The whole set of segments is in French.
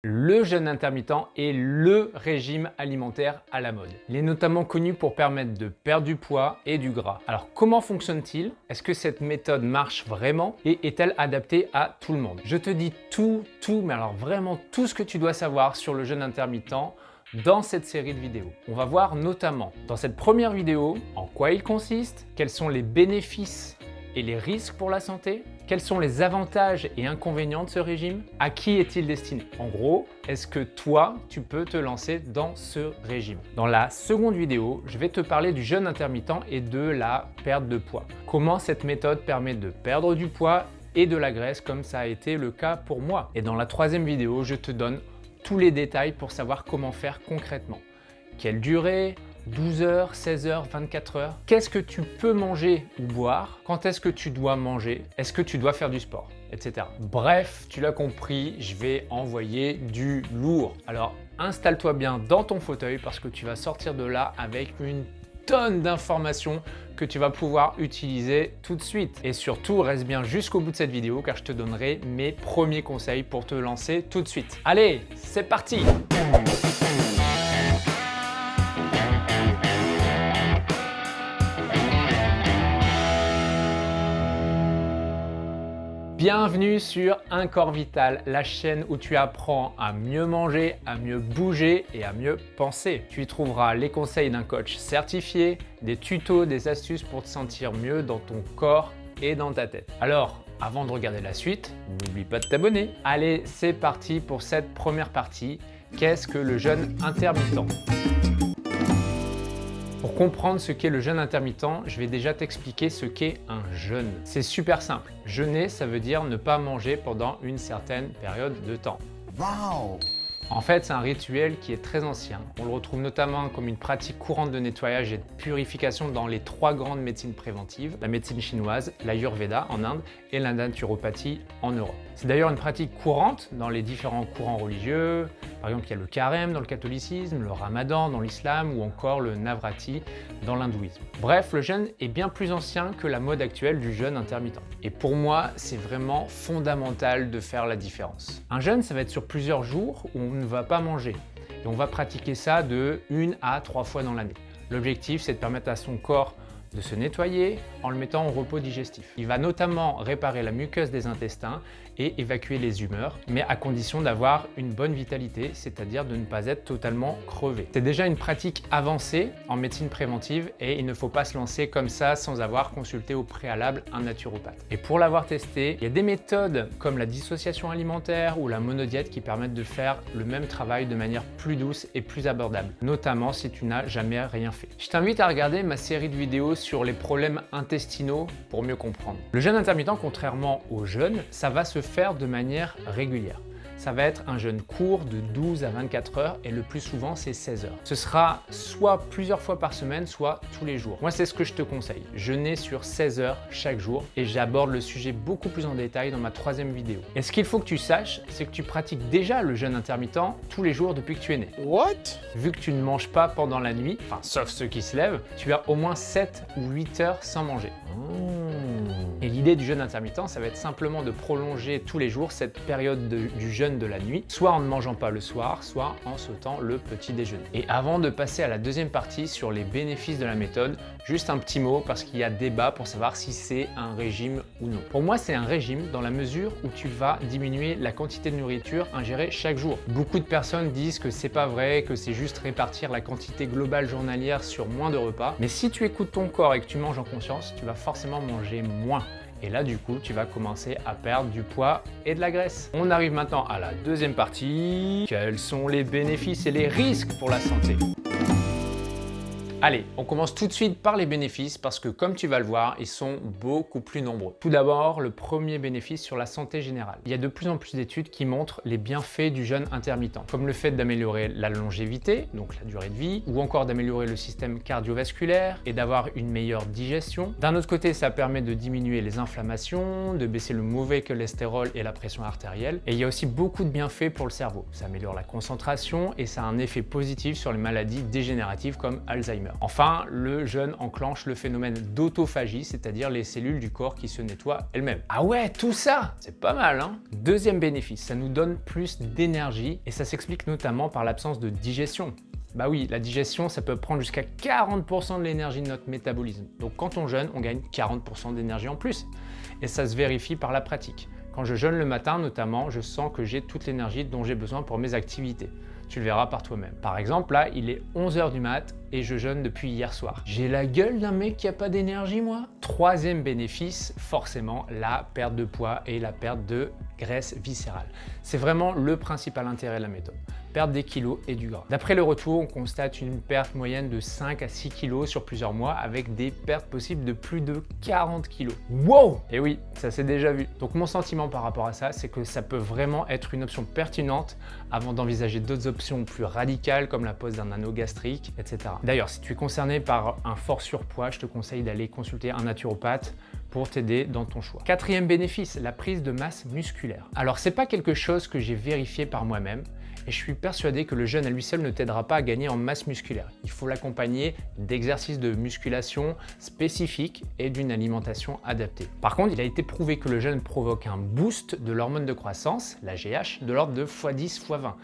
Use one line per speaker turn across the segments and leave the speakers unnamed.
Le jeûne intermittent est le régime alimentaire à la mode. Il est notamment connu pour permettre de perdre du poids et du gras. Alors comment fonctionne-t-il? Est-ce que cette méthode marche vraiment et est-elle adaptée à tout le monde? Je te dis tout, mais alors vraiment tout ce que tu dois savoir sur le jeûne intermittent dans cette série de vidéos. On va voir notamment dans cette première vidéo en quoi il consiste, quels sont les bénéfices et les risques pour la santé, quels sont les avantages et inconvénients de ce régime, à qui est-il destiné? En gros, est-ce que toi, tu peux te lancer dans ce régime? Dans la seconde vidéo, je vais te parler du jeûne intermittent et de la perte de poids. Comment cette méthode permet de perdre du poids et de la graisse comme ça a été le cas pour moi. Et dans la troisième vidéo, je te donne tous les détails pour savoir comment faire concrètement. Quelle durée? 12 heures, 16 heures, 24 heures. Qu'est-ce que tu peux manger ou boire? Quand est-ce que tu dois manger? Est-ce que tu dois faire du sport? Etc. Bref, tu l'as compris, je vais envoyer du lourd. Alors, installe-toi bien dans ton fauteuil parce que tu vas sortir de là avec une tonne d'informations que tu vas pouvoir utiliser tout de suite. Et surtout, reste bien jusqu'au bout de cette vidéo car je te donnerai mes premiers conseils pour te lancer tout de suite. Allez, c'est parti! Bienvenue sur Un Corps Vital, la chaîne où tu apprends à mieux manger, à mieux bouger et à mieux penser. Tu y trouveras les conseils d'un coach certifié, des tutos, des astuces pour te sentir mieux dans ton corps et dans ta tête. Alors, avant de regarder la suite, n'oublie pas de t'abonner. Allez, c'est parti pour cette première partie. Qu'est-ce que le jeûne intermittent? Pour comprendre ce qu'est le jeûne intermittent, je vais déjà t'expliquer ce qu'est un jeûne. C'est super simple. Jeûner, ça veut dire ne pas manger pendant une certaine période de temps. Wow! En fait, c'est un rituel qui est très ancien. On le retrouve notamment comme une pratique courante de nettoyage et de purification dans les trois grandes médecines préventives, la médecine chinoise, l'Ayurveda en Inde et la naturopathie en Europe. C'est d'ailleurs une pratique courante dans les différents courants religieux. Par exemple, il y a le carême dans le catholicisme, le ramadan dans l'islam ou encore le navrati dans l'hindouisme. Bref, le jeûne est bien plus ancien que la mode actuelle du jeûne intermittent. Et pour moi, c'est vraiment fondamental de faire la différence. Un jeûne, ça va être sur plusieurs jours où on ne va pas manger. Et on va pratiquer ça de 1 à 3 fois dans l'année. L'objectif, c'est de permettre à son corps de se nettoyer en le mettant au repos digestif. Il va notamment réparer la muqueuse des intestins et évacuer les humeurs, mais à condition d'avoir une bonne vitalité, c'est-à-dire de ne pas être totalement crevé. C'est déjà une pratique avancée en médecine préventive et il ne faut pas se lancer comme ça sans avoir consulté au préalable un naturopathe. Et pour l'avoir testé, il y a des méthodes comme la dissociation alimentaire ou la monodiète qui permettent de faire le même travail de manière plus douce et plus abordable, notamment si tu n'as jamais rien fait. Je t'invite à regarder ma série de vidéos sur les problèmes intestinaux pour mieux comprendre. Le jeûne intermittent, contrairement au jeûne, ça va se faire de manière régulière. Ça va être un jeûne court de 12 à 24 heures et le plus souvent c'est 16 heures. Ce sera soit plusieurs fois par semaine, soit tous les jours. Moi c'est ce que je te conseille, jeûner sur 16 heures chaque jour et j'aborde le sujet beaucoup plus en détail dans ma troisième vidéo. Et ce qu'il faut que tu saches, c'est que tu pratiques déjà le jeûne intermittent tous les jours depuis que tu es né. What? Vu que tu ne manges pas pendant la nuit, enfin sauf ceux qui se lèvent, tu as au moins 7 ou 8 heures sans manger. Et l'idée du jeûne intermittent, ça va être simplement de prolonger tous les jours cette période du jeûne de la nuit, soit en ne mangeant pas le soir, soit en sautant le petit déjeuner. Et avant de passer à la deuxième partie sur les bénéfices de la méthode, juste un petit mot parce qu'il y a débat pour savoir si c'est un régime ou non. Pour moi, c'est un régime dans la mesure où tu vas diminuer la quantité de nourriture ingérée chaque jour. Beaucoup de personnes disent que c'est pas vrai, que c'est juste répartir la quantité globale journalière sur moins de repas. Mais si tu écoutes ton corps et que tu manges en conscience, tu vas forcément manger moins. Et là, du coup, tu vas commencer à perdre du poids et de la graisse. On arrive maintenant à la deuxième partie. Quels sont les bénéfices et les risques pour la santé ? Allez, on commence tout de suite par les bénéfices parce que comme tu vas le voir, ils sont beaucoup plus nombreux. Tout d'abord, le premier bénéfice sur la santé générale. Il y a de plus en plus d'études qui montrent les bienfaits du jeûne intermittent, comme le fait d'améliorer la longévité, donc la durée de vie, ou encore d'améliorer le système cardiovasculaire et d'avoir une meilleure digestion. D'un autre côté, ça permet de diminuer les inflammations, de baisser le mauvais cholestérol et la pression artérielle. Et il y a aussi beaucoup de bienfaits pour le cerveau. Ça améliore la concentration et ça a un effet positif sur les maladies dégénératives comme Alzheimer. humeur. Enfin, le jeûne enclenche le phénomène d'autophagie, c'est-à-dire les cellules du corps qui se nettoient elles-mêmes. Ah ouais, tout ça, c'est pas mal, hein? Deuxième bénéfice, ça nous donne plus d'énergie et ça s'explique notamment par l'absence de digestion. Bah oui, la digestion, ça peut prendre jusqu'à 40% de l'énergie de notre métabolisme. Donc quand on jeûne, on gagne 40% d'énergie en plus. Et ça se vérifie par la pratique. Quand je jeûne le matin notamment, je sens que j'ai toute l'énergie dont j'ai besoin pour mes activités. Tu le verras par toi-même. Par exemple, là, il est 11 h du mat et je jeûne depuis hier soir. J'ai la gueule d'un mec qui a pas d'énergie, moi. Troisième bénéfice, forcément, la perte de poids et la perte de graisse viscérale. C'est vraiment le principal intérêt de la méthode. Perdre des kilos et du gras. D'après le retour, on constate une perte moyenne de 5 à 6 kilos sur plusieurs mois avec des pertes possibles de plus de 40 kilos. Wow! Et oui, ça s'est déjà vu. Donc mon sentiment par rapport à ça, c'est que ça peut vraiment être une option pertinente avant d'envisager d'autres options plus radicales comme la pose d'un anneau gastrique, etc. D'ailleurs, si tu es concerné par un fort surpoids, je te conseille d'aller consulter un naturopathe pour t'aider dans ton choix. Quatrième bénéfice, la prise de masse musculaire. Alors, c'est pas quelque chose que j'ai vérifié par moi-même et je suis persuadé que le jeûne à lui seul ne t'aidera pas à gagner en masse musculaire. Il faut l'accompagner d'exercices de musculation spécifiques et d'une alimentation adaptée. Par contre, il a été prouvé que le jeûne provoque un boost de l'hormone de croissance, la GH, de l'ordre de x10, x20.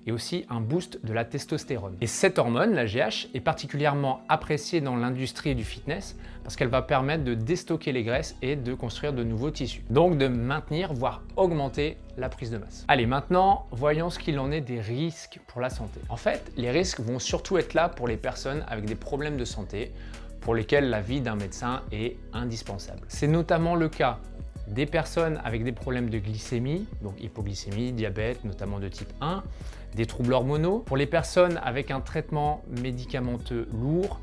Et aussi un boost de la testostérone. Et cette hormone, la GH, est particulièrement appréciée dans l'industrie du fitness parce qu'elle va permettre de déstocker les graisses et de construire de nouveaux tissus. Donc de maintenir, voire augmenter la prise de masse. Allez, maintenant, voyons ce qu'il en est des risques pour la santé. En fait, les risques vont surtout être là pour les personnes avec des problèmes de santé pour lesquels la vie d'un médecin est indispensable. C'est notamment le cas des personnes avec des problèmes de glycémie, donc hypoglycémie, diabète, notamment de type 1, des troubles hormonaux, pour les personnes avec un traitement médicamenteux lourd,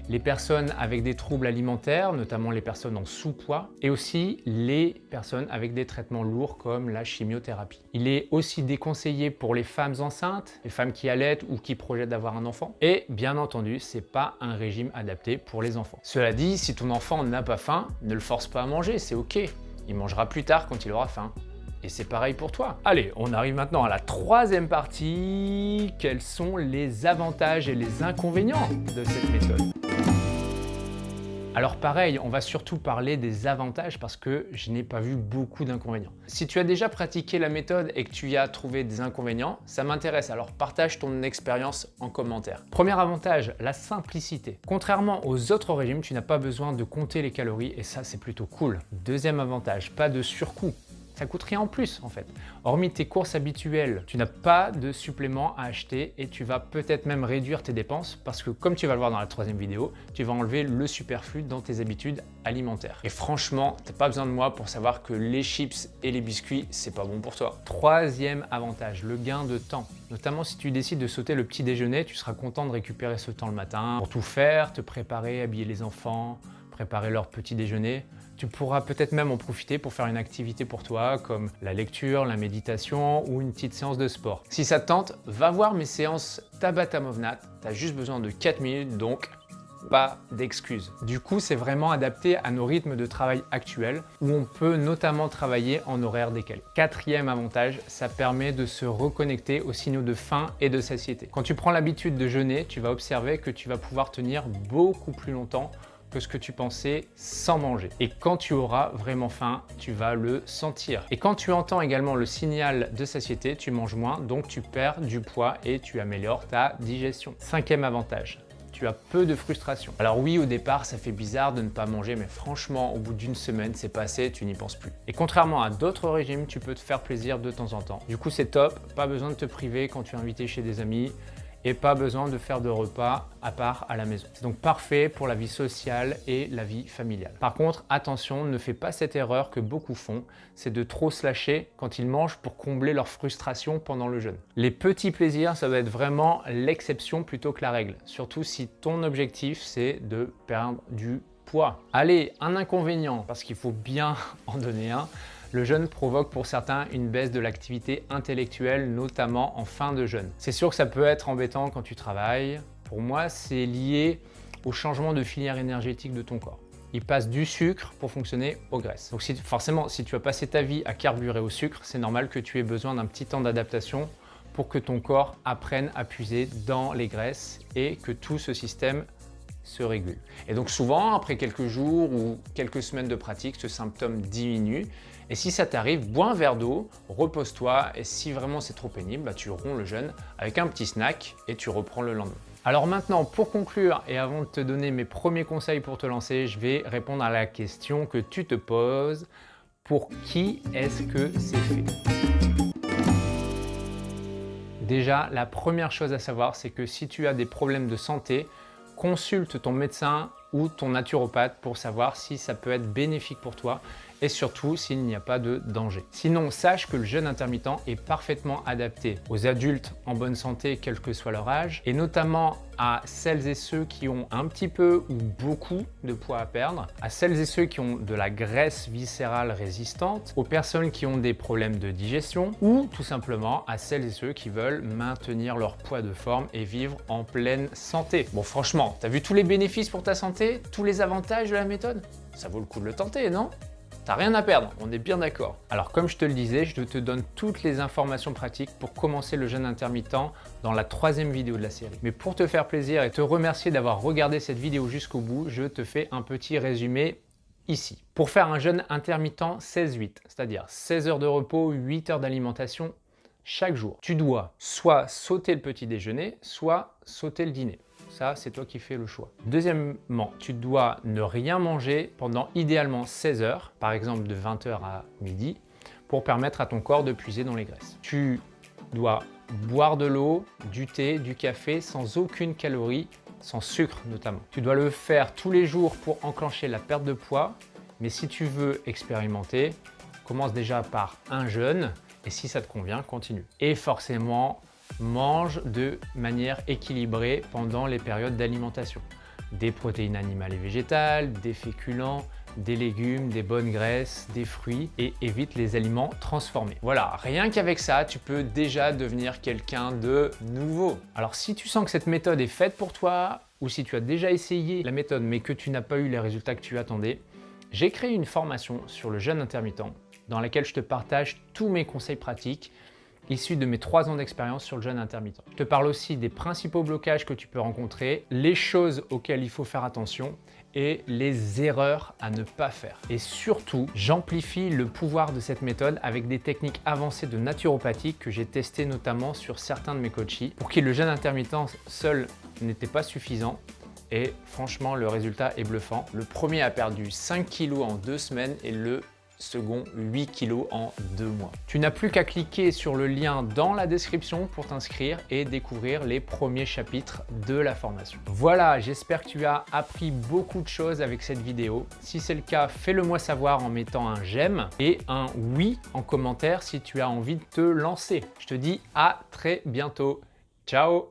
les personnes avec des troubles alimentaires, notamment les personnes en sous-poids, et aussi les personnes avec des traitements lourds comme la chimiothérapie. Il est aussi déconseillé pour les femmes enceintes, les femmes qui allaitent ou qui projettent d'avoir un enfant. Et bien entendu, c'est pas un régime adapté pour les enfants. Cela dit, si ton enfant n'a pas faim, ne le force pas à manger, c'est ok. Il mangera plus tard quand il aura faim. Et c'est pareil pour toi. Allez, on arrive maintenant à la troisième partie. Quels sont les avantages et les inconvénients de cette méthode? Alors pareil, on va surtout parler des avantages parce que je n'ai pas vu beaucoup d'inconvénients. Si tu as déjà pratiqué la méthode et que tu y as trouvé des inconvénients, ça m'intéresse, alors partage ton expérience en commentaire. Premier avantage, la simplicité. Contrairement aux autres régimes, tu n'as pas besoin de compter les calories et ça c'est plutôt cool. Deuxième avantage, pas de surcoût. Ça coûte rien en plus en fait. Hormis tes courses habituelles, tu n'as pas de suppléments à acheter et tu vas peut-être même réduire tes dépenses parce que comme tu vas le voir dans la troisième vidéo, tu vas enlever le superflu dans tes habitudes alimentaires. Et franchement, tu n'as pas besoin de moi pour savoir que les chips et les biscuits, c'est pas bon pour toi. Troisième avantage, le gain de temps. Notamment si tu décides de sauter le petit déjeuner, tu seras content de récupérer ce temps le matin pour tout faire, te préparer, habiller les enfants, préparer leur petit déjeuner. Tu pourras peut-être même en profiter pour faire une activité pour toi comme la lecture, la méditation ou une petite séance de sport. Si ça te tente, va voir mes séances Tabata Movnat. Tu as juste besoin de 4 minutes, donc pas d'excuses. Du coup, c'est vraiment adapté à nos rythmes de travail actuels où on peut notamment travailler en horaire décalé. Quatrième avantage, ça permet de se reconnecter aux signaux de faim et de satiété. Quand tu prends l'habitude de jeûner, tu vas observer que tu vas pouvoir tenir beaucoup plus longtemps que ce que tu pensais sans manger. Et quand tu auras vraiment faim, tu vas le sentir. Et quand tu entends également le signal de satiété, tu manges moins, donc tu perds du poids et tu améliores ta digestion. Cinquième avantage, tu as peu de frustration. Alors oui, au départ, ça fait bizarre de ne pas manger, mais franchement, au bout d'une semaine, c'est passé, tu n'y penses plus. Et contrairement à d'autres régimes, tu peux te faire plaisir de temps en temps. Du coup, c'est top, pas besoin de te priver quand tu es invité chez des amis, et pas besoin de faire de repas à part à la maison. C'est donc parfait pour la vie sociale et la vie familiale. Par contre, attention, ne fais pas cette erreur que beaucoup font, c'est de trop se lâcher quand ils mangent pour combler leur frustration pendant le jeûne. Les petits plaisirs, ça va être vraiment l'exception plutôt que la règle, surtout si ton objectif, c'est de perdre du poids. Allez, un inconvénient, parce qu'il faut bien en donner un, le jeûne provoque pour certains une baisse de l'activité intellectuelle, notamment en fin de jeûne. C'est sûr que ça peut être embêtant quand tu travailles. Pour moi, c'est lié au changement de filière énergétique de ton corps. Il passe du sucre pour fonctionner aux graisses. Donc forcément, si tu as passé ta vie à carburer au sucre, c'est normal que tu aies besoin d'un petit temps d'adaptation pour que ton corps apprenne à puiser dans les graisses et que tout ce système se régule. Et donc souvent, après quelques jours ou quelques semaines de pratique, ce symptôme diminue. Et si ça t'arrive, bois un verre d'eau, repose-toi et si vraiment c'est trop pénible, bah, tu romps le jeûne avec un petit snack et tu reprends le lendemain. Alors maintenant, pour conclure et avant de te donner mes premiers conseils pour te lancer, je vais répondre à la question que tu te poses. Pour qui est-ce que c'est fait ? Déjà, la première chose à savoir, c'est que si tu as des problèmes de santé, consulte ton médecin ou ton naturopathe pour savoir si ça peut être bénéfique pour toi et surtout s'il n'y a pas de danger. Sinon, sache que le jeûne intermittent est parfaitement adapté aux adultes en bonne santé, quel que soit leur âge, et notamment à celles et ceux qui ont un petit peu ou beaucoup de poids à perdre, à celles et ceux qui ont de la graisse viscérale résistante, aux personnes qui ont des problèmes de digestion ou tout simplement à celles et ceux qui veulent maintenir leur poids de forme et vivre en pleine santé. Bon, franchement, t'as vu tous les bénéfices pour ta santé, tous les avantages de la méthode? Ça vaut le coup de le tenter, non? T'as rien à perdre, on est bien d'accord. Alors comme je te le disais, je te donne toutes les informations pratiques pour commencer le jeûne intermittent dans la 3e vidéo de la série. Mais pour te faire plaisir et te remercier d'avoir regardé cette vidéo jusqu'au bout, je te fais un petit résumé ici. Pour faire un jeûne intermittent 16-8, c'est-à-dire 16 heures de repos, 8 heures d'alimentation chaque jour, tu dois soit sauter le petit déjeuner, soit sauter le dîner. Ça, c'est toi qui fais le choix. Deuxièmement, tu dois ne rien manger pendant idéalement 16 heures, par exemple de 20 h à midi, pour permettre à ton corps de puiser dans les graisses. Tu dois boire de l'eau, du thé, du café sans aucune calorie, sans sucre notamment. Tu dois le faire tous les jours pour enclencher la perte de poids, mais si tu veux expérimenter, commence déjà par un jeûne et si ça te convient, continue. Et forcément, mange de manière équilibrée pendant les périodes d'alimentation. Des protéines animales et végétales, des féculents, des légumes, des bonnes graisses, des fruits et évite les aliments transformés. Voilà, rien qu'avec ça, tu peux déjà devenir quelqu'un de nouveau. Alors si tu sens que cette méthode est faite pour toi ou si tu as déjà essayé la méthode mais que tu n'as pas eu les résultats que tu attendais, j'ai créé une formation sur le jeûne intermittent dans laquelle je te partage tous mes conseils pratiques issus de mes 3 ans d'expérience sur le jeûne intermittent. Je te parle aussi des principaux blocages que tu peux rencontrer, les choses auxquelles il faut faire attention et les erreurs à ne pas faire. Et surtout, j'amplifie le pouvoir de cette méthode avec des techniques avancées de naturopathie que j'ai testées notamment sur certains de mes coachés pour qui le jeûne intermittent seul n'était pas suffisant. Et franchement, le résultat est bluffant. Le premier a perdu 5 kg en 2 semaines et le second 8 kg en 2 mois. Tu n'as plus qu'à cliquer sur le lien dans la description pour t'inscrire et découvrir les premiers chapitres de la formation. Voilà, j'espère que tu as appris beaucoup de choses avec cette vidéo. Si c'est le cas, fais-le moi savoir en mettant un j'aime et un oui en commentaire si tu as envie de te lancer. Je te dis à très bientôt. Ciao!